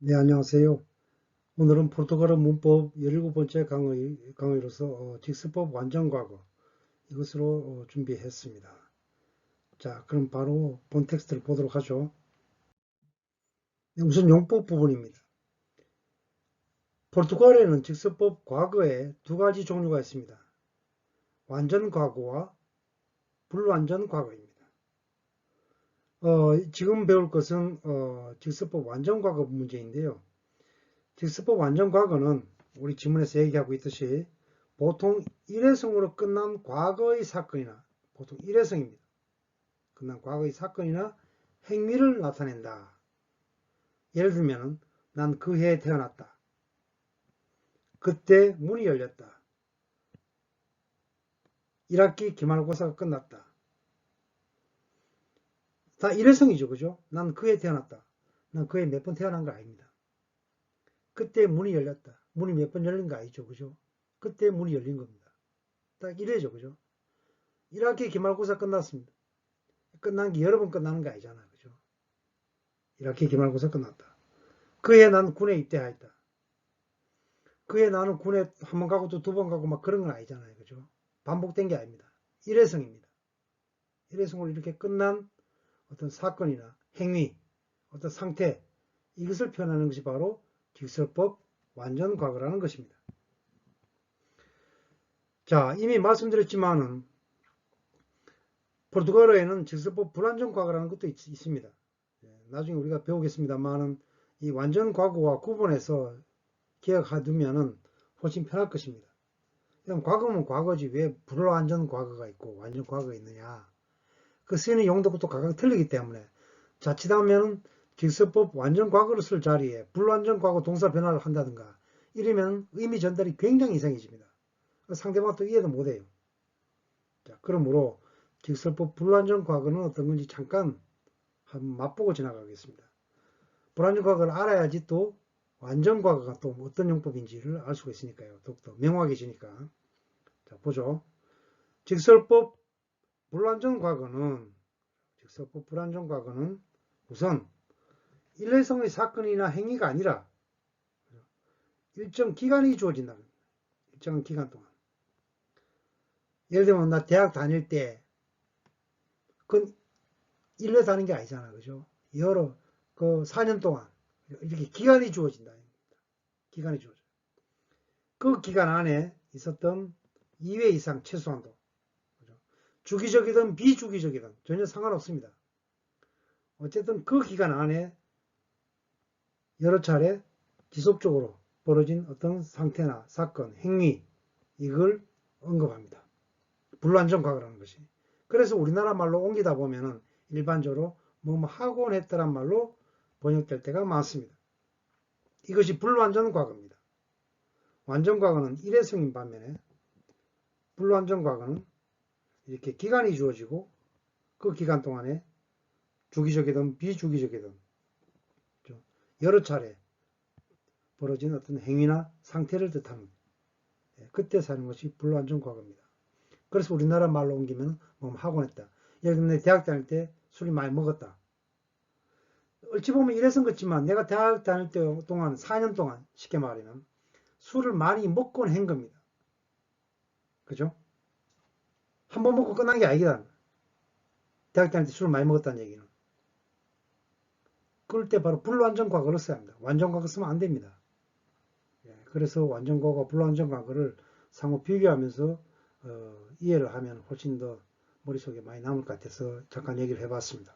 네, 안녕하세요. 오늘은 포르투갈어 문법 17번째 강의로서 직수법 완전과거 이것으로 준비했습니다. 자, 그럼 바로 본 텍스트를 보도록 하죠. 네, 우선 용법 부분입니다. 포르투갈에는 직수법 과거에 두 가지 종류가 있습니다. 완전과거와 불완전과거입니다. 지금 배울 것은 직수법 완전과거 문제인데요. 직수법 완전과거는 우리 지문에서 얘기하고 있듯이 보통 일회성으로 끝난 과거의 사건이나 보통 일회성입니다. 끝난 과거의 사건이나 행위를 나타낸다. 예를 들면 난 그 해에 태어났다. 그때 문이 열렸다. 1학기 기말고사가 끝났다. 다 일회성이죠. 그죠? 난 그 해에 태어났다. 난 그 해에 몇 번 태어난 거 아닙니다. 그때 문이 열렸다. 문이 몇 번 열린 거 아니죠. 그죠? 그때 문이 열린 겁니다. 딱 이래죠. 그죠? 1학기 기말고사 끝났습니다. 끝난 게 여러 번 끝나는 거 아니잖아. 그죠? 1학기 기말고사 끝났다. 그해 난 군에 입대하였다. 그해 나는 군에 한 번 가고 또 두 번 가고 막 그런 건 아니잖아요. 그죠? 반복된 게 아닙니다. 일회성입니다. 일회성으로 이렇게 끝난 어떤 사건이나 행위, 어떤 상태, 이것을 표현하는 것이 바로 직설법 완전 과거라는 것입니다. 자, 이미 말씀드렸지만은 포르투갈어에는 직설법 불완전 과거라는 것도 있습니다. 나중에 우리가 배우겠습니다만은 이 완전 과거와 구분해서 기억해두면은 훨씬 편할 것입니다. 그럼 과거면 과거지 왜 불완전 과거가 있고 완전 과거가 있느냐. 그 쓰이는 용도부터 각각 틀리기 때문에 자칫하면 직설법 완전 과거를 쓸 자리에 불완전 과거 동사 변화를 한다든가 이러면 의미 전달이 굉장히 이상해집니다. 상대방도 이해도 못해요. 자, 그러므로 직설법 불완전 과거는 어떤 건지 잠깐 한번 맛보고 지나가겠습니다. 불완전 과거를 알아야지 또 완전 과거가 또 어떤 용법인지를 알 수가 있으니까요. 더욱더 명확해지니까. 자, 보죠. 직설법 불완전 과거는 직설법 불완전 과거는 우선 일회성의 사건이나 행위가 아니라 일정 기간이 주어진다. 일정 기간 동안. 예를 들면 나 대학 다닐 때 그건 1회 다닌 게 아니잖아. 그죠? 여러 그 4년 동안 이렇게 기간이 주어진다. 기간이 주어져. 그 기간 안에 있었던 2회 이상 최소한도. 그죠? 주기적이든 비주기적이든 전혀 상관없습니다. 어쨌든 그 기간 안에 여러 차례 지속적으로 벌어진 어떤 상태나 사건, 행위 이걸 언급합니다. 불완전 과거라는 것이. 그래서 우리나라 말로 옮기다 보면은 일반적으로 뭐 하곤 했더란 말로 번역될 때가 많습니다. 이것이 불완전 과거입니다. 완전 과거는 일회성인 반면에 불완전 과거는 이렇게 기간이 주어지고 그 기간 동안에 주기적이든 비주기적이든 여러 차례 벌어진 어떤 행위나 상태를 뜻하는 그때 사는 것이 불완전 과거입니다. 그래서 우리나라 말로 옮기면 뭐 하곤 했다. 예를 들면 대학 다닐 때 술이 많이 먹었다. 어찌 보면 이래서 그렇지만 내가 대학 다닐 때 동안 4년 동안 쉽게 말하면 술을 많이 먹곤 한 겁니다. 그죠? 한 번 먹고 끝난 게 아니다. 대학 다닐 때 술을 많이 먹었다는 얘기는. 그럴 때 바로 불완전 과거를 써야 합니다. 완전 과거 쓰면 안 됩니다. 그래서 완전 과거와 불완전 과거를 상호 비교하면서 이해를 하면 훨씬 더 머릿속에 많이 남을 것 같아서 잠깐 얘기를 해봤습니다.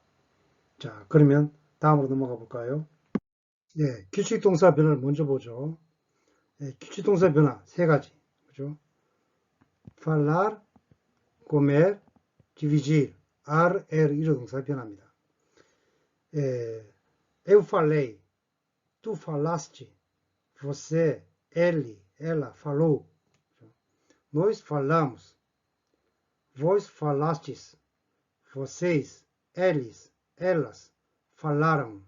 자, 그러면 다음으로 넘어가 볼까요? 네, 규칙 동사 변화를 먼저 보죠. 네, 규칙 동사 변화 세 가지. 그죠? falar, comer, dividir. R, L, 이런 동사 변화입니다. Eu falei, tu falaste, você, ele, ela falou. Nós falamos, vós falastes, vocês, eles, elas falaram.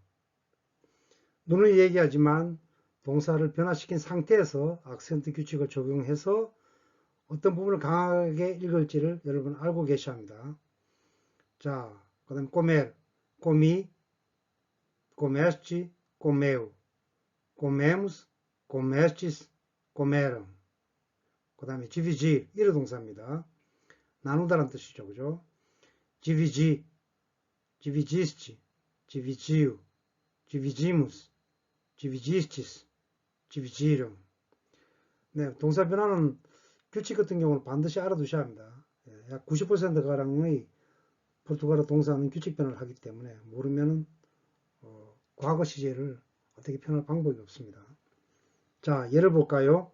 눈을 얘기하지만 동사를 변화시킨 상태에서 악센트 규칙을 적용해서 어떤 부분을 강하게 읽을지를 여러분 알고 계셔야 합니다. 자, 그 다음 comer, comi, comeste, comeu. comemos, comestes, comeram. 그 다음에 dividir, 이런 동사입니다. 나누다라는 뜻이죠. 그죠? dividir, dividiste, dividiu, dividimos, dividistes, dividiram. 네, 동사 변화는 규칙 같은 경우는 반드시 알아두셔야 합니다. 약 90%가량의 포르투갈어 동사는 규칙 변화를 하기 때문에 모르면 과거 시제를 어떻게 표현할 방법이 없습니다. 자, 예를 볼까요?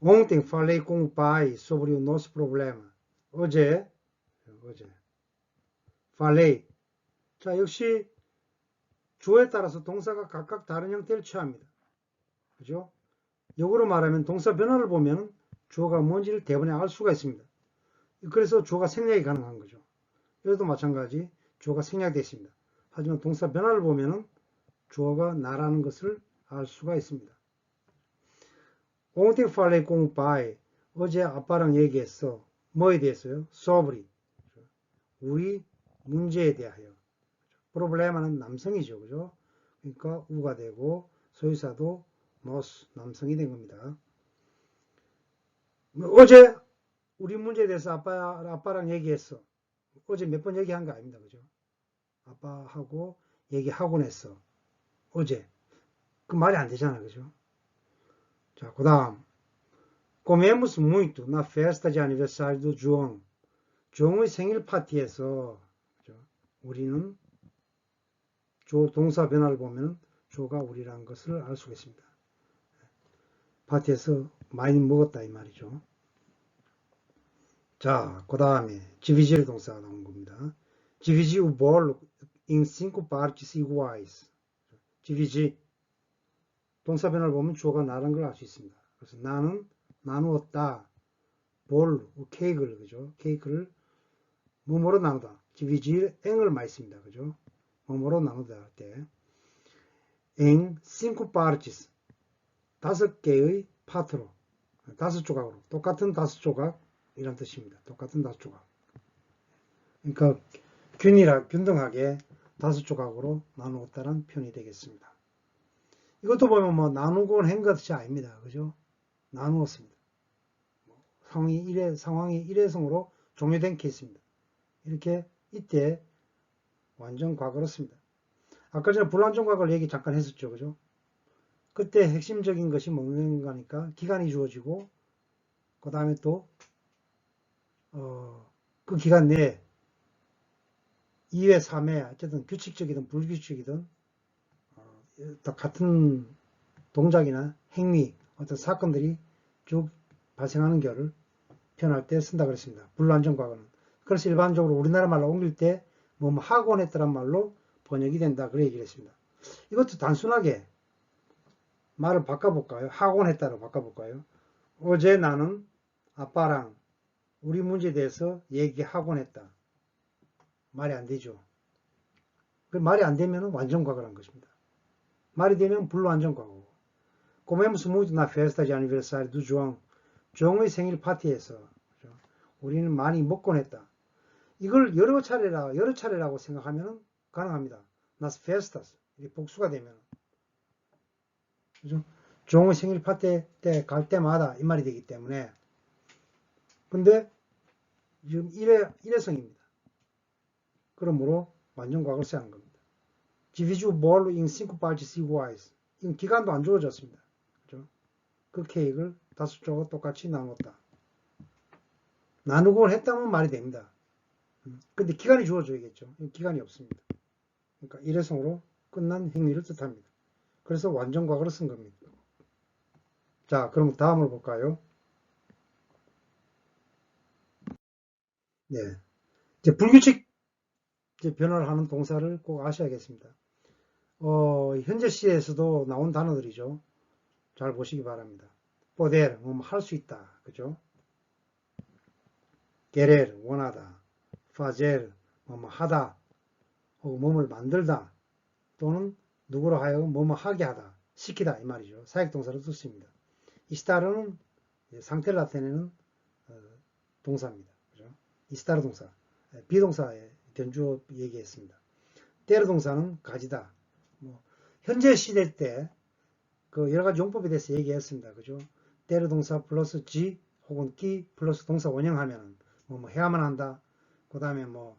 Ontem falei com o pai sobre o nosso problema. 어제 falei. 자, 역시 주어에 따라서 동사가 각각 다른 형태를 취합니다. 그죠? 역으로 말하면 동사 변화를 보면 주어가 뭔지를 대번에 알 수가 있습니다. 그래서 주어가 생략이 가능한 거죠. 여기도 마찬가지 주어가 생략되어 있습니다. 하지만 동사 변화를 보면 주어가 나라는 것을 알 수가 있습니다. Ontem falei com o pai. 어제 아빠랑 얘기했어. 뭐에 대해서요? sobre. 우리 문제에 대하여. 프로블레마는 남성이죠. 그죠? 그러니까 우가 되고 소유사도 nos, 남성이 된 겁니다. 어제 우리 문제에 대해서 아빠랑 얘기했어. 어제 몇 번 얘기한 거 아닙니다. 그죠? 아빠하고 얘기하곤 했어. 어제. 그 말이 안 되잖아. 그죠? 자, 그 다음. Comemos muito na festa de aniversário do João. 종의 생일 파티에서 우리는 조 동사 변화를 보면 조가 우리라는 것을 알 수가 있습니다. 파티에서 많이 먹었다 이 말이죠. 자, 그 다음에 dividir 동사가 나온 겁니다. Dividir o bolo em 5 partes iguais. dividir 동사 변화를 보면 주어가 나라는 걸 알 수 있습니다. 그래서 나는 나누었다. 볼, 케이크를, 그죠? 케이크를 뭐뭐로 나누다. dividir eng을 많이 씁니다. 그죠? 뭐뭐로 나누다 할 때. en 5 partes. 5개의 파트로. 5조각으로. 똑같은 5조각. 이란 뜻입니다. 똑같은 5조각. 그러니까 균등하게 5조각으로 나누었다는 표현이 되겠습니다. 이것도 보면 뭐 나누곤 한 것이 아닙니다. 그죠? 나누었습니다. 상황이 일회성으로 종료된 케이스입니다. 이렇게 이때 완전 과거로 씁니다. 아까 전에 불완전 과거를 얘기 잠깐 했었죠. 그죠? 그때 핵심적인 것이 먹는 거니까 기간이 주어지고 그 다음에 또 그 기간 내에 2회, 3회 어쨌든 규칙적이든 불규칙이든 같은 동작이나 행위 어떤 사건들이 쭉 발생하는 결을 표현할 때 쓴다 그랬습니다. 불완전 과거는. 그래서 일반적으로 우리나라 말로 옮길 때 뭐 하곤 했다란 말로 번역이 된다 그래 얘기를 했습니다. 이것도 단순하게 말을 바꿔볼까요? 하곤 했다로 바꿔볼까요? 어제 나는 아빠랑 우리 문제에 대해서 얘기하곤 했다. 말이 안 되죠. 말이 안 되면 완전 과거란 것입니다. 말이 되면 불완전 과거고. Comemos muito na festa de aniversário do João. 종의 생일 파티에서 우리는 많이 먹곤 했다. 이걸 여러 차례라고 생각하면 가능합니다. nas festas 복수가 되면 그죠? 종의 생일 파티 때 갈 때마다 이 말이 되기 때문에 근데 지금 일회성입니다. 그러므로 완전 과거를 써야 하는 겁니다. Dividiu o bolo em 5 partes iguais. 이건 기간도 안 주어졌습니다. 그죠? 그 케이크를 5조각 똑같이 나눴다. 나누곤 했다면 말이 됩니다. 근데 기간이 주어져야겠죠. 기간이 없습니다. 그러니까 일회성으로 끝난 행위를 뜻합니다. 그래서 완전 과거를 쓴 겁니다. 자, 그럼 다음을 볼까요? 네. 이제 불규칙 변화를 하는 동사를 꼭 아셔야겠습니다. 현재 시에서도 나온 단어들이죠. 잘 보시기 바랍니다. poder, 할 수 있다. 그죠? querer, 원하다. fazer, 하다. 혹은 몸을 만들다. 또는 누구로 하여금 뭐뭐 하게 하다. 시키다. 이 말이죠. 사역동사로 썼습니다. 이스타르는 상태를 나타내는 동사입니다. 그죠? 이스타르 동사. 비동사의 견주어 얘기했습니다. 테르 동사는 가지다. 현재 시대 때 그 여러 가지 용법에 대해서 얘기했습니다. 그죠? 때려 동사 플러스 G 혹은 끼 플러스 동사 원형하면은 뭐 해야만 한다. 그 다음에 뭐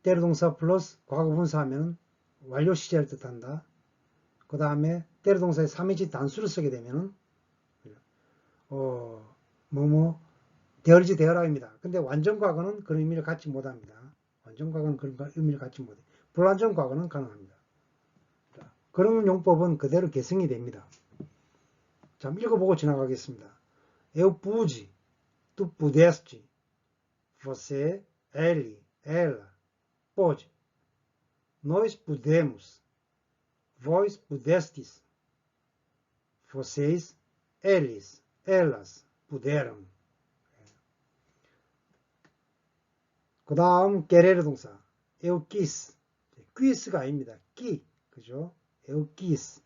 때려 동사 플러스 과거분사 하면은 완료 시제를 뜻한다. 그 다음에 때려 동사의 3인칭 단수를 쓰게 되면은 뭐뭐 되어리지 되어라입니다. 근데 완전 과거는 그런 의미를 갖지 못합니다. 완전 과거는 그런 의미를 갖지 못해. 불완전 과거는 가능합니다. 그런 용법은 그대로 계승이 됩니다. 자, 읽어보고 지나가겠습니다. Eu pude, tu pudeste, você, ele, ela, pode. Nós pudemos, vós pudestes, vocês, eles, elas puderam. 그 다음 querer 동사. Eu quis. quis가 아닙니다. qui. 그죠? Eu quis.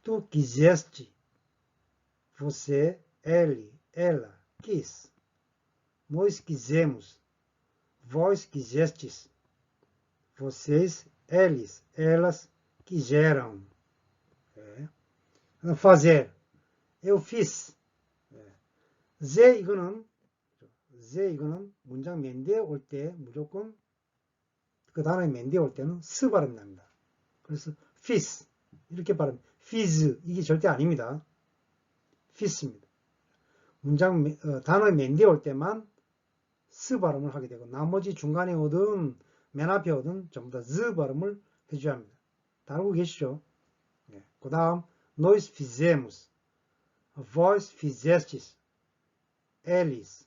Tu quiseste. Você, ele, ela quis. Nós quisemos. Vós quisestes. Vocês, eles, elas quiseram. fazer. Eu fiz. 이거는 문장 맨 뒤에 올 때 무조건 그 단어의 맨 뒤에 올 때는 스 발음이 납니다. 그래서 fiz 이렇게 발음. fiz 이게 절대 아닙니다. fiz입니다. 문장 단어의 맨 뒤에 올 때만 스 발음을 하게 되고 나머지 중간에 오든 맨 앞에 오든 전부 다 z 발음을 해줘야 합니다. 다 알고 계시죠? 그 다음 nós fizemos, vós fizestes, eles,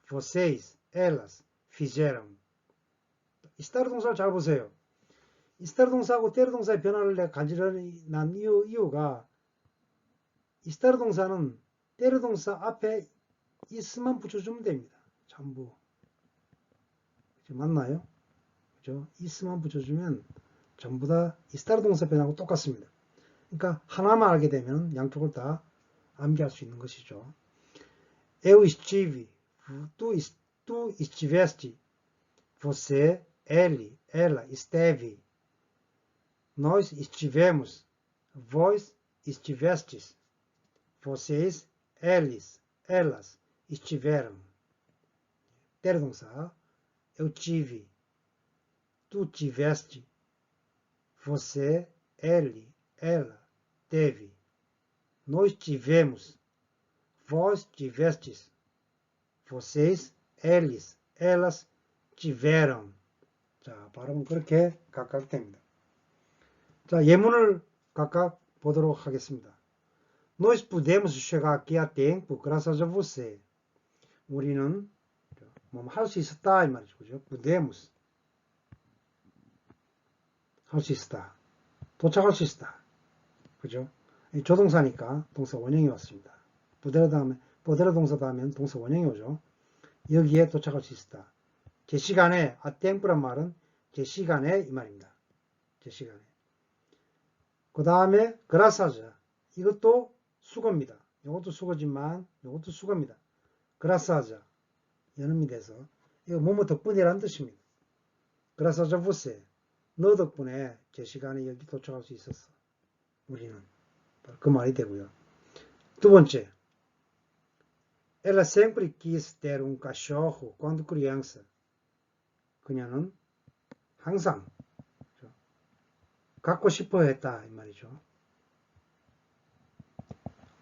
vocês, elas fizeram. 이스타르 동사를 잘 보세요. 이스타르 동사하고 때르 동사의 변화를 내가 간지러니 난 이유가 이스타르 동사는 때르 동사 앞에 is만 붙여주면 됩니다. 전부. 맞나요? 그죠? is만 붙여주면 전부 다 이스타르 동사 변화하고 똑같습니다. 그러니까 하나만 알게 되면 양쪽을 다 암기할 수 있는 것이죠. Eu estive, tu estiveste, você, ele, ela esteve, nós estivemos, vós estivestes, vocês, eles, elas estiveram. ter 동사, eu tive, tu tiveste, você, ele, ela teve, nós tivemos, vós tivestes, vocês, eles, elas tiveram. 자, 발음은 그렇게 각각 됩니다. 자, 예문을 각각 보도록 하겠습니다. Nós pudemos chegar aqui a tempo graças a você. 우리는 뭐 할 수 있었다 이 말이죠. 그죠? pudemos 할 수 있었다. 도착할 수 있었다. 그죠? 조동사니까 동사 원형이 왔습니다. 부데로 동사 다음엔 동사 원형이 오죠. 여기에 도착할 수 있었다. 제 시간에 아땡프란 말은 제 시간에 이 말입니다. 제 시간에. 그 다음에 그라사즈 이것도 수거입니다. 이것도 수거지만 이것도 수거입니다. 그라사즈 연음이 돼서 이거 뭐뭐 덕분이라는 뜻입니다. 그라사즈 부세 너 덕분에 제 시간에 여기 도착할 수 있었어. 우리는 그 말이 되고요. 두 번째 Ela sempre quis ter um cachorro quando criança. 그녀는 항상 갖고 싶어 했다 이 말이죠.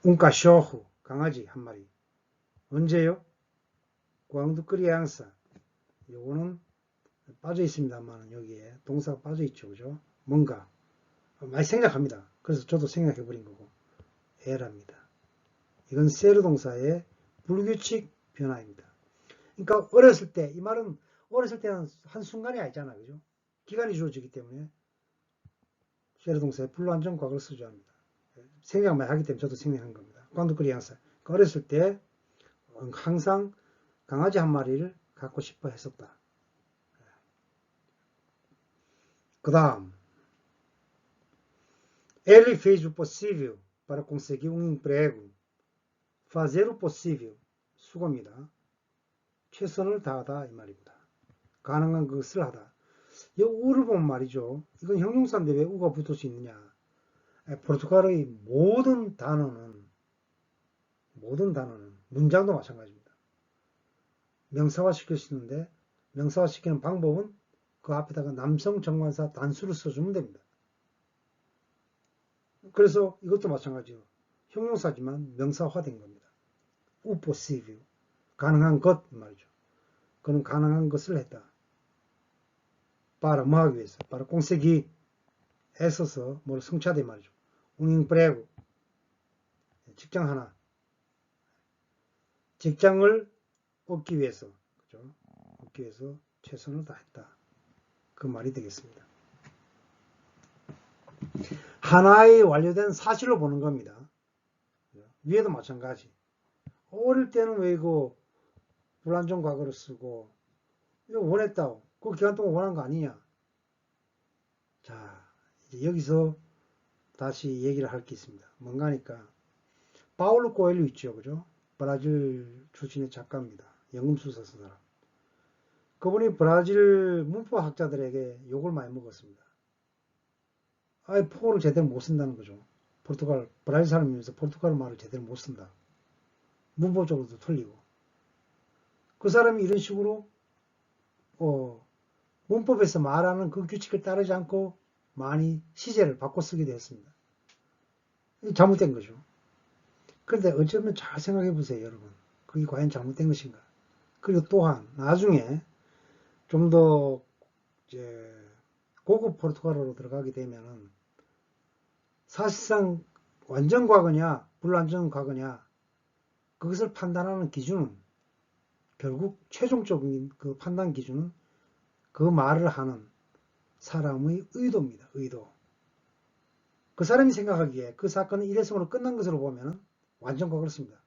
Un cachorro 강아지 한 마리. 언제요? Quando criança. 요거는 빠져 있습니다만 여기에 동사가 빠져 있죠, 그죠? 뭔가 많이 생략합니다. 그래서 저도 생략해 버린 거고 에랍니다. 이건 세르 동사의 불규칙 변화입니다. 그러니까 어렸을 때, 이 말은 어렸을 때는 한순간이 아니잖아요. 그죠? 기간이 주어지기 때문에 세르 동사의 불완전 과거를 쓰줘야 합니다. 생략만 하기 때문에 저도 생략한 겁니다. Quando criança. 어렸을 때 항상 강아지 한 마리를 갖고 싶어 했었다. 그 다음 Ele fez o possível para conseguir um emprego. fazer o possível. 수고입니다. 최선을 다하다 이 말입니다. 가능한 것을 하다. 이 우를 보면 말이죠. 이건 형용사인데 왜 우가 붙을 수 있느냐. 포르투갈의 모든 단어는 문장도 마찬가지입니다. 명사화 시킬 수 있는데 명사화 시키는 방법은 그 앞에다가 남성 정관사 단수를 써주면 됩니다. 그래서 이것도 마찬가지로 형용사지만 명사화된 겁니다. o possível 가능한 것 말이죠. 그는 가능한 것을 했다. para 뭐 하기 위해서 para conseguir 애써서 뭘 성취하되 말이죠. un emprego 직장 하나 직장을 얻기 위해서 그죠? 얻기 위해서 최선을 다했다. 그 말이 되겠습니다. 하나의 완료된 사실로 보는 겁니다. 위에도 마찬가지. 어릴 때는 왜 이거 불완전 과거를 쓰고 이거 원했다고 그 기간 동안 원한 거 아니냐. 자 이제 여기서 다시 얘기를 할 게 있습니다. 뭔가 하니까 파울로 코엘류 있죠. 그죠? 브라질 출신의 작가입니다. 연금술사 쓴 사람. 그분이 브라질 문법학자들에게 욕을 많이 먹었습니다. 아예 포를 제대로 못 쓴다는 거죠. 브라질 사람이면서 포르투갈 말을 제대로 못 쓴다. 문법적으로도 틀리고. 그 사람이 이런 식으로 문법에서 말하는 그 규칙을 따르지 않고 많이 시제를 바꿔 쓰기도 했습니다. 잘못된 거죠. 그런데 어쩌면 잘 생각해 보세요, 여러분. 그게 과연 잘못된 것인가? 그리고 또한 나중에 좀 더 고급 포르투갈어로 들어가게 되면은 사실상 완전 과거냐 불완전 과거냐 그것을 판단하는 기준은 결국 최종적인 그 판단 기준은 그 말을 하는 사람의 의도입니다. 의도. 그 사람이 생각하기에 그 사건은 일회성으로 끝난 것으로 보면 완전 과거를 씁니다.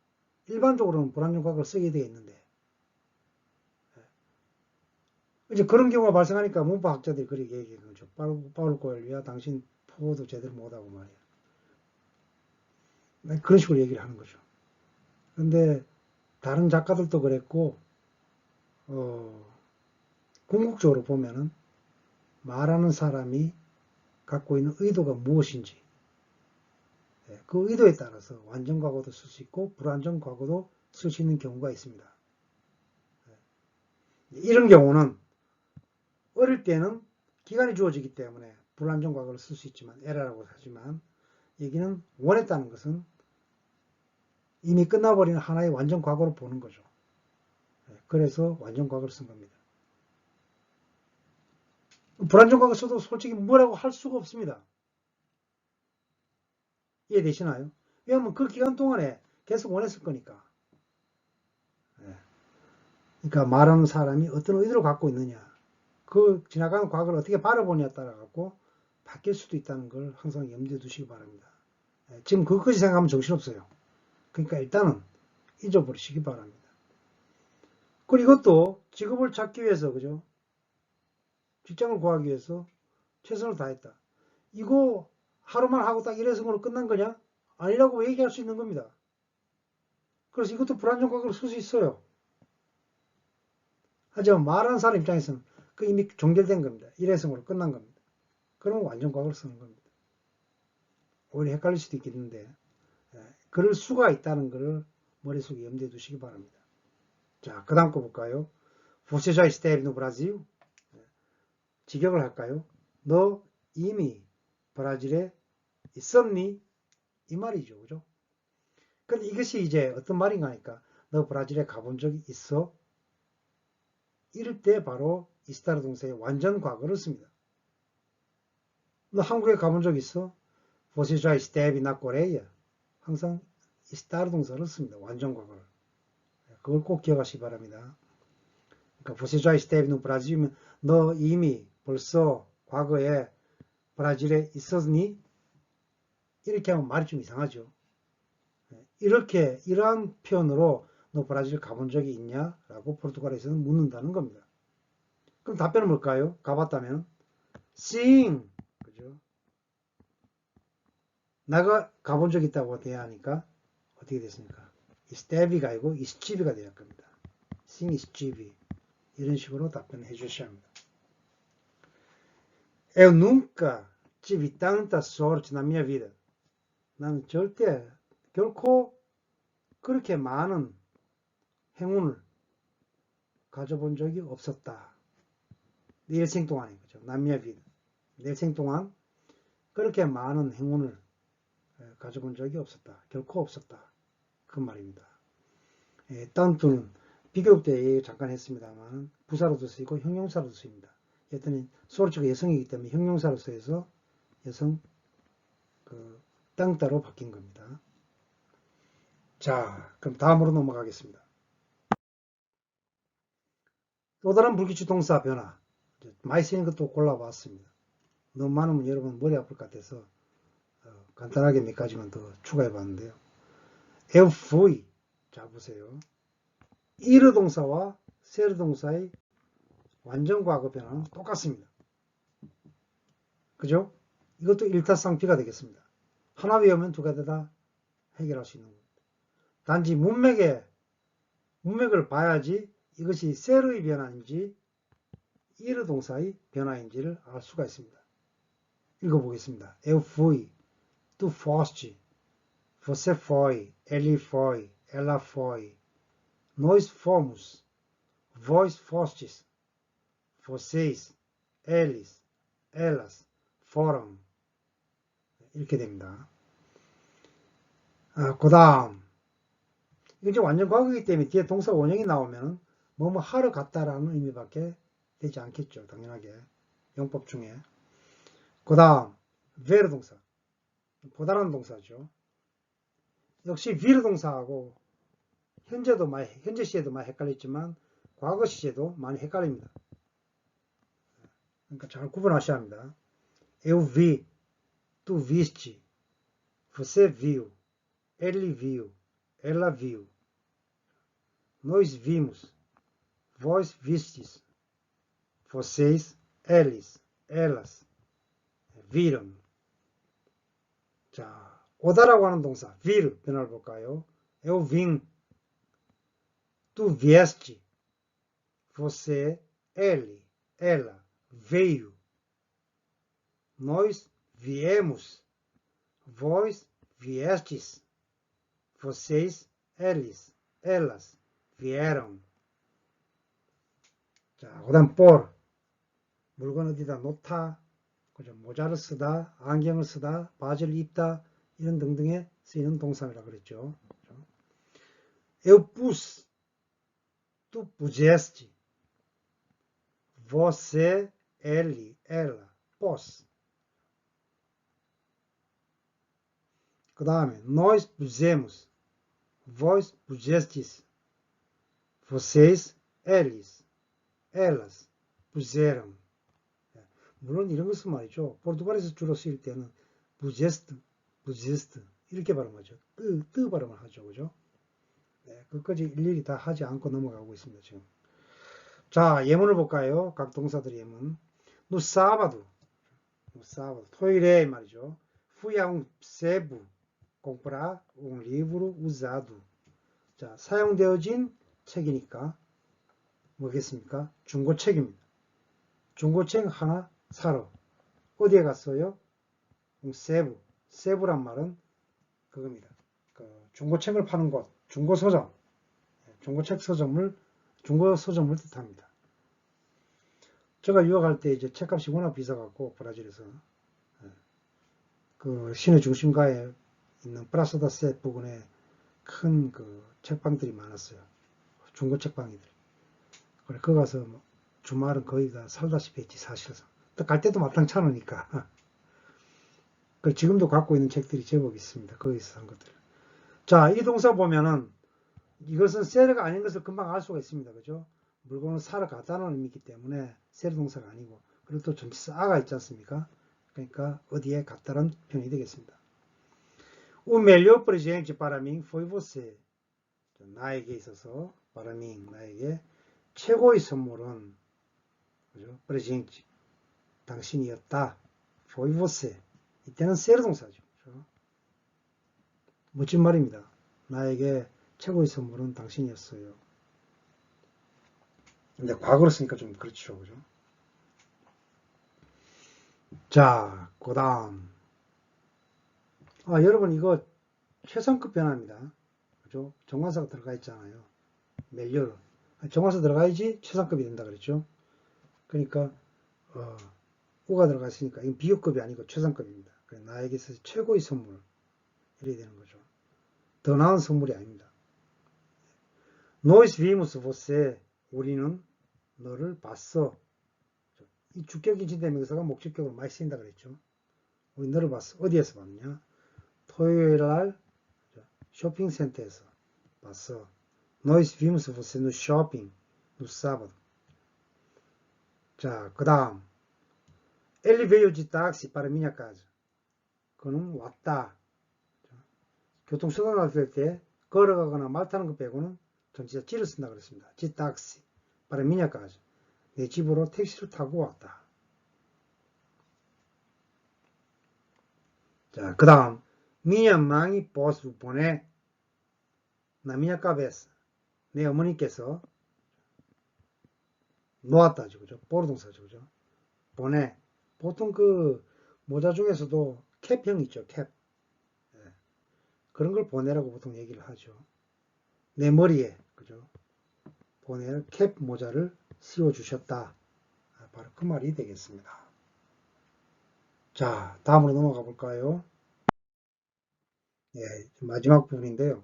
일반적으로는 불완전 과거를 쓰게 되어 있는데 이제 그런 경우가 발생하니까 문법학자들이 그렇게 얘기하는 거죠. 파울 코엘류야 당신 포도 제대로 못하고 말이야. 그런 식으로 얘기를 하는 거죠. 근데 다른 작가들도 그랬고 궁극적으로 보면은 말하는 사람이 갖고 있는 의도가 무엇인지 그 의도에 따라서 완전 과거도 쓸 수 있고 불완전 과거도 쓸 수 있는 경우가 있습니다. 이런 경우는 어릴 때는 기간이 주어지기 때문에 불완전 과거를 쓸 수 있지만 에라라고 하지만 여기는 원했다는 것은 이미 끝나버린 하나의 완전 과거로 보는 거죠. 그래서 완전 과거를 쓴 겁니다. 불완전 과거 써도 솔직히 뭐라고 할 수가 없습니다. 이해되시나요? 왜냐하면 그 기간 동안에 계속 원했을 거니까. 그러니까 말하는 사람이 어떤 의도를 갖고 있느냐, 그 지나가는 과거를 어떻게 바라보냐에 따라 갖고 바뀔 수도 있다는 걸 항상 염두에 두시기 바랍니다. 지금 그것까지 생각하면 정신없어요. 그러니까 일단은 잊어버리시기 바랍니다. 그리고 이것도 직업을 찾기 위해서, 그죠? 직장을 구하기 위해서 최선을 다했다. 이거 하루만 하고 딱 일회성으로 끝난 거냐? 아니라고 얘기할 수 있는 겁니다. 그래서 이것도 불완전 과거로 쓸 수 있어요. 하지만 말하는 사람 입장에서는 그 이미 종결된 겁니다. 일회성으로 끝난 겁니다. 그러면 완전 과거를 쓰는 겁니다. 오히려 헷갈릴 수도 있겠는데 그럴 수가 있다는 것을 머릿속에 염두에 두시기 바랍니다. 자, 그 다음 거 볼까요? Você já esteve no Brasil? 직역을 할까요? 너 이미 브라질에 있었니? 이 말이죠. 그죠? 근데 이것이 이제 어떤 말인가 하니까 너 브라질에 가본 적이 있어? 이럴 때 바로 이스타르 동사의 완전 과거를 씁니다. 너 한국에 가본 적 있어? Você já esteve na Coreia? 항상 이스타르 동사를 씁니다. 완전 과거를. 그걸 꼭 기억하시기 바랍니다. 그러니까 Você já esteve no Brasil이면 너 이미 벌써 과거에 브라질에 있었니? 이렇게 하면 말이 좀 이상하죠. 이러한 표현으로 너 브라질 가본 적이 있냐? 라고 포르투갈에서는 묻는다는 겁니다. 그럼 답변은 뭘까요? 가봤다면 sim, 그죠? 내가 가본 적 있다고 돼야 하니까 어떻게 됐습니까? esteve가 아니고 estive가 돼야 할 겁니다. sim, estive 이런 식으로 답변해 주셔야 합니다. Eu nunca tive tanta sorte na minha vida. 나는 절대 결코 그렇게 많은 행운을 가져본 적이 없었다. 내 일생 동안에, 그죠? 남미아비 내 일생 동안 그렇게 많은 행운을 가져본 적이 없었다. 결코 없었다. 그 말입니다. 다음 තු는 비교육대 잠깐 했습니다만 부사로도 쓰이고 형용사로도 쓰입니다. 여튼 소리치가 여성이기 때문에 형용사로 쓰여서 여성 땅따로 바뀐 겁니다. 자, 그럼 다음으로 넘어가겠습니다. 또 다른 불규칙 동사 변화. 많이 쓰이는 것도 골라봤습니다. 너무 많으면 여러분 머리 아플 것 같아서 간단하게 몇 가지만 더 추가해 봤는데요. FV. 자, 보세요. 이르 동사와 세르 동사의 완전 과거 변화는 똑같습니다. 그죠? 이것도 일타쌍피가 되겠습니다. 하나 외우면 두 가지 다 해결할 수 있는 겁니다. 단지 문맥을 봐야지 이것이 세르의 변화인지 이르 동사의 변화인지를 알 수가 있습니다. 읽어보겠습니다. Eu fui, tu foste, você foi, ele foi, ela foi, nós fomos, vós fostes, vocês, eles, elas foram. 이렇게 됩니다. 그 다음 이게 완전 과거이기 때문에 뒤에 동사 원형이 나오면 뭐뭐 하러 갔다라는 의미밖에 되지 않겠죠. 당연하게 용법 중에. 그 다음 베르 동사, 보다라는 동사죠. 역시 비르 동사하고 현재 시제도 많이 헷갈렸지만 과거 시제도 많이 헷갈립니다. 그러니까 잘 구분하셔야 합니다. Eu vi, tu viste, você viu, ele viu, ela viu, nós vimos, vós vistes, vocês, eles, elas viram. 자, 오다라고 하는 동사 vir 변화를 볼까요? Eu vim, tu vieste, você, ele, ela veio, nós viemos, vós viestes, vocês, eles, elas vieram. 자, 그다음 por 물건 어디다 놓다, 그죠? 모자를 쓰다, 안경을 쓰다, 바지를 입다 이런 등등에 쓰이는 동사라고 그랬죠. Eu pus, tu puseste, você, ele, ela pôs. 그 다음에 nós pusemos, vós pusestes, vocês, eles, elas puseram. 물론 이런 것은 말이죠. 포르투갈에서 주로 쓰일 때는 부제스트, 부제스트 이렇게 발음하죠. 뜨 발음을 하죠. 그죠? 네, 그것까지 일일이 다 하지 않고 넘어가고 있습니다. 지금. 자, 예문을 볼까요? 각 동사들의 예문. No sábado, 토요일에 말이죠. Fui a um sebo comprar um livro usado. 자, 사용되어진 책이니까 뭐겠습니까? 중고책입니다. 중고책 하나 사러 어디에 갔어요? 세부, 세부란 말은 그겁니다. 중고책을 파는 곳, 중고서점, 중고책 서점을 중고 서점을 뜻합니다. 제가 유학할 때 이제 책값이 워낙 비싸갖고 브라질에서 그 시내 중심가에 있는 프라사다세 부근에 큰 그 책방들이 많았어요. 중고 책방이들. 그래 거기 가서 주말은 거의 다 살다시피 했지 사실상. 또 갈 때도 마땅치 않으니까. 지금도 갖고 있는 책들이 제법 있습니다. 거기서 산 것들. 자, 이 동사 보면은 이것은 세르가 아닌 것을 금방 알 수가 있습니다. 그죠? 물건을 사러 갔다는 의미이기 때문에 세르 동사가 아니고 그리고 또 전치사 아가 있지 않습니까? 그러니까 어디에 갔다는 표현이 되겠습니다. O melhor presente para mim foi você. 나에게 있어서 para mim, 나에게 최고의 선물은 그죠? presente, 당신이었다. foi você. 이때는 세르 동사죠. 그렇죠? 멋진 말입니다. 나에게 최고의 선물은 당신이었어요. 근데 과거로 쓰니까 좀 그렇죠. 그죠? 자, 그 다음. 여러분 이거 최상급 변화입니다. 그죠? 정관사가 들어가 있잖아요. 멜리오로. 정관사 들어가야지 최상급이 된다 그랬죠. 그러니까 우가 들어가 있으니까 이건 비교급이 아니고 최상급입니다. 나에게서 최고의 선물 이래야 되는 거죠. 더 나은 선물이 아닙니다. Nós vimos você. 우리는 너를 봤어. 이 주격이 진대명사가 목적격으로 많이 쓰인다 그랬죠. 우리 너를 봤어. 어디에서 봤느냐? 토요일 날 쇼핑센터에서 봤어. Nós vimos você no shopping no sábado. 자, 그 다음 Ele veio de táxi para minha casa. 그는 왔다. 교통수단을 쓸 때 걸어가거나 말 타는 것 빼고는 전치사 지를 쓴다 그랬습니다. de táxi para minha casa. 내 집으로 택시를 타고 왔다. 자, 그 다음 minha mãe pôs o boné na minha cabeça. 내 어머니께서 놓았다죠. 그죠? 보르 동사죠. 그죠? 보내. 보통 그 모자 중에서도 캡형 있죠. 캡. 그런 걸 보내라고 보통 얘기를 하죠. 내 머리에. 그죠? 보낼 캡 모자를 씌워 주셨다. 바로 그 말이 되겠습니다. 자, 다음으로 넘어가 볼까요? 예, 마지막 부분인데요.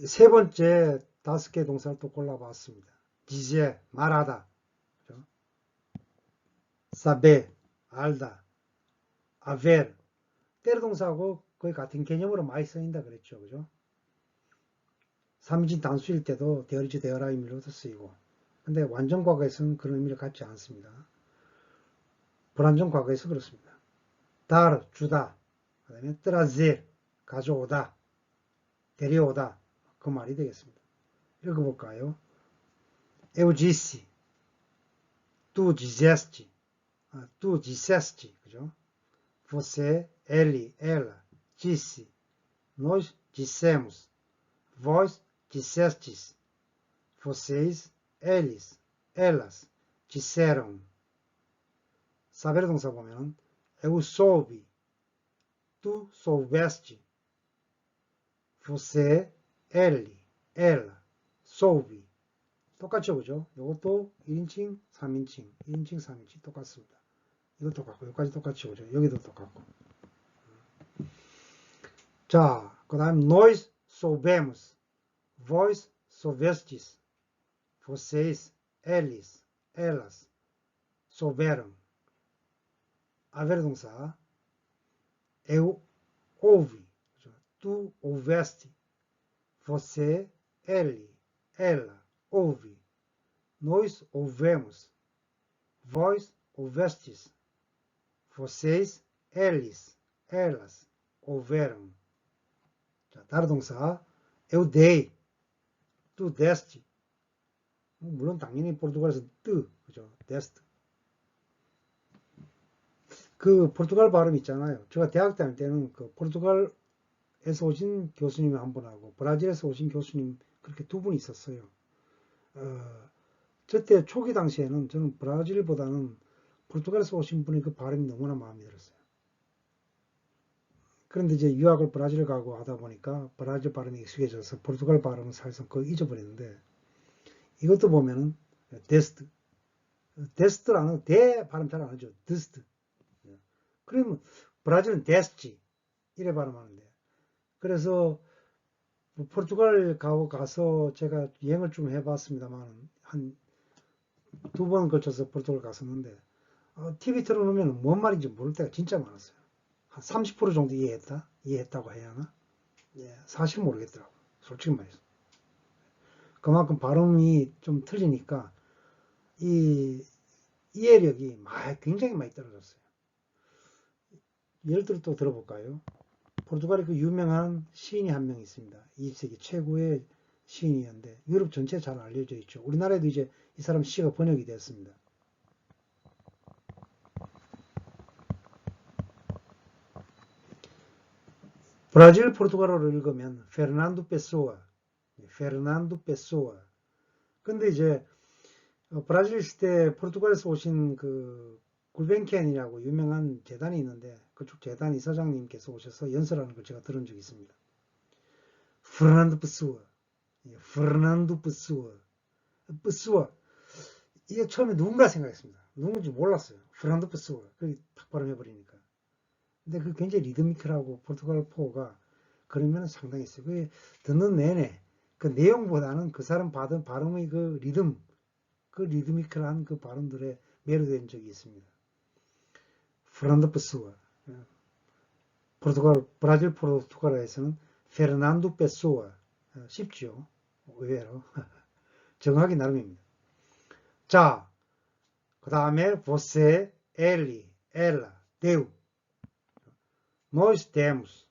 세 번째 5개 동사를 또 골라봤습니다. dizer, 말하다. 그죠? saber, 알다. haver, 때려 동사하고 거의 같은 개념으로 많이 쓰인다 그랬죠. 그죠? 3인칭 단수일 때도 되어리지 되어라 의미로도 쓰이고. 근데 완전 과거에서는 그런 의미를 갖지 않습니다. 불완전 과거에서 그렇습니다. dar, 주다. 그 다음에 trazer, 가져오다. 데려오다. 그 말이 되겠습니다. 읽어볼까요? Eu disse, tu disseste, tu disseste, 그죠? Você, ele, ela, disse, nós dissemos, vós dissestes, vocês, eles, elas, disseram. saber 동사 보면 eu soube, tu soubeste, você, ele, ela, soube. 똑같죠, 그죠? 이것도 1인칭, 3인칭, 1인칭, 3인칭 똑같습니다. 이것도 똑같고, 여기까지 똑같죠, 그죠? 여기도 똑같고. 자, 그 다음 nós soubemos, vós soubestes, vocês, eles, elas, souberam. haver 동사 eu ouvi, tu ouveste, você, ele, ela, ouve, nós ouvemos, vós ouvestes, vocês, eles, elas, ouveram. 자, 다른 동사 eu dei, tu deste. 물론 당연히 포르투갈에서 뜨, 그죠? deste. 그 포르투갈 발음 있잖아요. 제가 대학 다닐 때는 그 포르투갈에서 오신 교수님 한 분하고 브라질에서 오신 교수님 그렇게 두 분 있었어요. 저때 초기 당시에는 저는 브라질보다는 포르투갈에서 오신 분의 그 발음이 너무나 마음에 들었어요. 그런데 이제 유학을 브라질 가고 하다 보니까 브라질 발음이 익숙해져서 포르투갈 발음은 사실상 거의 잊어버렸는데 이것도 보면은 데스트, 데스트라는 대 발음 잘 안 하죠. 데스트. 그러면 브라질은 데스지 이래 발음하는데 그래서 포르투갈 가서 제가 여행을 좀 해봤습니다만 한 2번 걸쳐서 포르투갈 갔었는데 TV 틀어놓으면 뭔 말인지 모를 때가 진짜 많았어요. 한 30% 정도 이해했다고 해야 하나? 예, 사실 모르겠더라고. 솔직히 말해서. 그만큼 발음이 좀 틀리니까 이 이해력이 굉장히 많이 떨어졌어요. 예를 들어 또 들어볼까요? 포르투갈에 그 유명한 시인이 한 명 있습니다. 20세기 최고의 시인이었는데 유럽 전체에 잘 알려져 있죠. 우리나라에도 이제 이 사람 시가 번역이 됐습니다. 브라질 포르투갈어를 읽으면 페르난도 페소아, 페르난도 페소아. 근데 이제 브라질 있을 때 포르투갈에서 오신 그 굴벤켄이라고 유명한 재단이 있는데 그쪽 재단 이사장님께서 오셔서 연설하는 걸 제가 들은 적이 있습니다. 프르난도 푸스워, 프르난도 푸스워, 푸스워. 이게 처음에 누군가 생각했습니다. 누군지 몰랐어요. 프르난도 푸스워. 그렇게 탁 발음해버리니까. 근데 그 굉장히 리드미컬하고 포르투갈 포가 그러면 상당했어요. 그게 듣는 내내 그 내용보다는 그 사람 받은 발음의 그 리듬, 그 리드미컬한 그 발음들에 매료된 적이 있습니다. 프르난도 푸스워. 브라질 포르투갈어에서는 페르난도 페소아. 쉽죠. 의외로. 정하기 나름입니다. 자, 그 다음에 você, ele, ela, deu. Nós temos.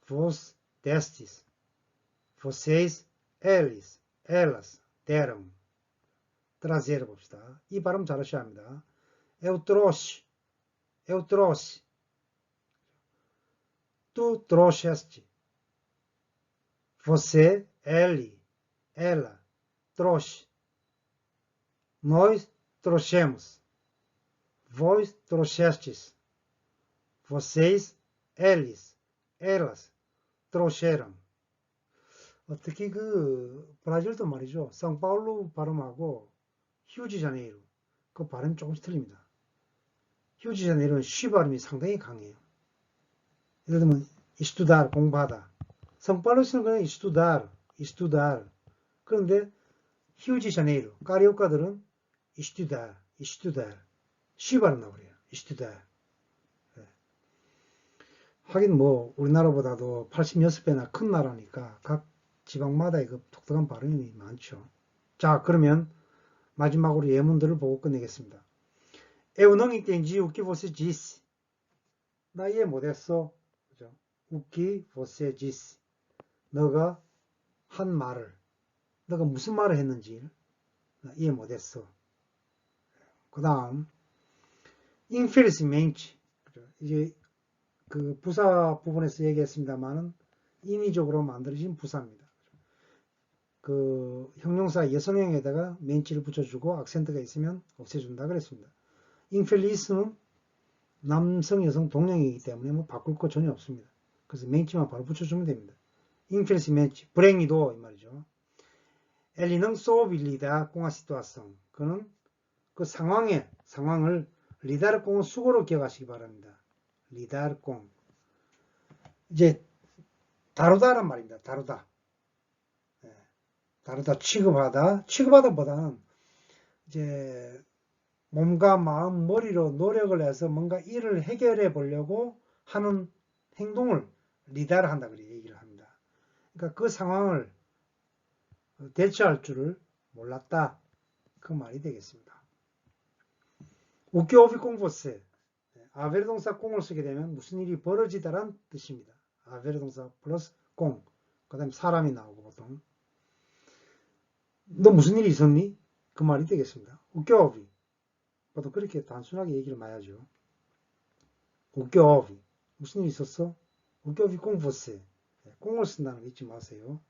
Vos destes. Vocês, eles, elas deram. trazer 봅시다. 이 발음 잘하셔야 합니다. Eu trouxe. Eu trouxe. Tu trouxeste. Você, ele, ela, trouxe. Nós trouxemos. Vós trouxestes. Vocês, eles, elas trouxeram. 특히 그 브라질도 말이죠. 상파울루 발음하고 히우지자네이루 그 발음이 조금씩 틀립니다. 히우지자네이루는 쉬 발음이 상당히 강해요. 예를 들면 이스투달 공부하다. 상파울루에서는 그냥 이스투달. 그런데 히우지자네이루 까리오카들은 이스투달 쉬 발음 나버려요. 이스투달. 하긴 뭐 우리나라보다도 86배나 큰 나라니까 각 지방마다 그 독특한 발음이 많죠. 자, 그러면 마지막으로 예문들을 보고 끝내겠습니다. Eu não entendi o que você disse. 나 이해 못했어. 그죠? O que você disse. 너가 한 말을, 너가 무슨 말을 했는지 나 이해 못했어. 그 다음, infelizmente. 그죠? 이제 그 부사 부분에서 얘기했습니다만은 인위적으로 만들어진 부사입니다. 그 형용사 여성형에다가 멘치를 붙여주고 악센트가 있으면 없애준다 그랬습니다. 인펠리스는 남성 여성 동령이기 때문에 뭐 바꿀 거 전혀 없습니다. 그래서 멘치만 바로 붙여주면 됩니다. infelizmente 불행히도 이 말이죠. Ele não soube lidar com a situação. 그는 그 상황을 lidar com 수고로 기억하시기 바랍니다. lidar com 이제 다루다란 말입니다. 다루다. 다루다 취급하다보다는 이제 몸과 마음, 머리로 노력을 해서 뭔가 일을 해결해 보려고 하는 행동을 리다를 한다 그렇게 얘기를 합니다. 그러니까 그 상황을 대처할 줄을 몰랐다. 그 말이 되겠습니다. 웃겨 오비 공보세 아베르 동사 공을 쓰게 되면 무슨 일이 벌어지다란 뜻입니다. 아베르 동사 플러스 공. 그 다음에 사람이 나오고 보통. 너 무슨 일이 있었니? 그 말이 되겠습니다. 웃겨 오비. 보통 그렇게 단순하게 얘기를 많이 하죠. 웃겨 오비. 무슨 일이 있었어? 웃겨 오비 공보세. 공을 쓴다는 거 잊지 마세요.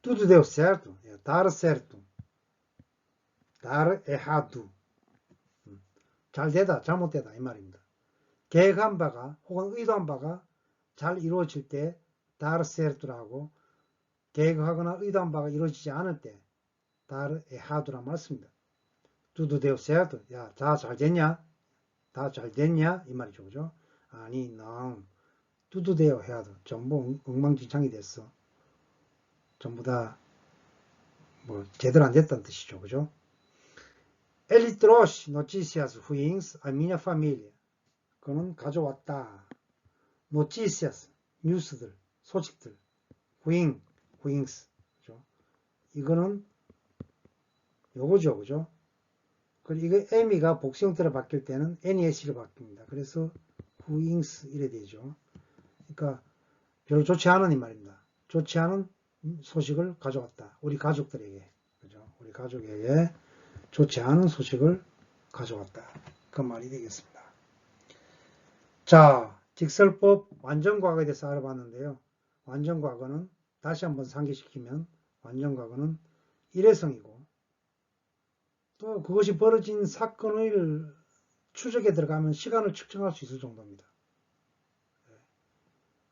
Tudo deu certo. Dar certo. dar errado. 잘 되다, 잘못되다 이 말입니다. 계획한 바가 혹은 의도한 바가 잘 이루어질 때 dar certo라고 계획하거나 의도한 바가 이루어지지 않을 때 dar errado라고 말습니다. Tudo deu certo. 야, 다 잘 됐냐? 다 잘 됐냐? 이 말이죠, 그죠? 아니, não. Tudo deu errado. 전부 엉망진창이 됐어. 전부 다 뭐 제대로 안 됐다는 뜻이죠, 그죠? Ele trouxe notícias ruins à minha família. 그는 가져왔다. Notícias, 뉴스들, 소식들. ruins. 그죠? 이거는 요거죠, 그죠? 그리고 이거 M이가 복수 형태로 바뀔 때는 NES로 바뀝니다. 그래서 ruins 이래 되죠. 그러니까 별로 좋지 않은 이 말입니다. 좋지 않은 소식을 가져왔다. 우리 가족들에게. 그죠? 우리 가족에게 좋지 않은 소식을 가져왔다. 그 말이 되겠습니다. 자, 직설법 완전과거에 대해서 알아봤는데요. 완전과거는 다시 한번 상기시키면 완전과거는 일회성이고 또 그것이 벌어진 사건을 추적에 들어가면 시간을 측정할 수 있을 정도입니다.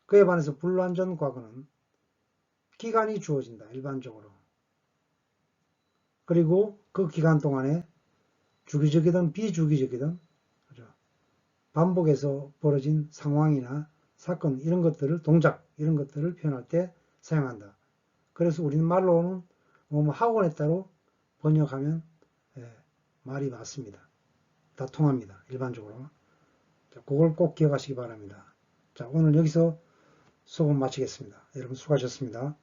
그에 반해서 불완전 과거는 기간이 주어진다, 일반적으로. 그리고 그 기간 동안에 주기적이든 비주기적이든 반복해서 벌어진 상황이나 사건, 이런 것들을, 동작, 이런 것들을 표현할 때 사용한다. 그래서 우리는 말로는 하고 했다로 번역하면 말이 맞습니다. 다 통합니다. 일반적으로. 자, 그걸 꼭 기억하시기 바랍니다. 자, 오늘 여기서 수업 마치겠습니다. 여러분 수고하셨습니다.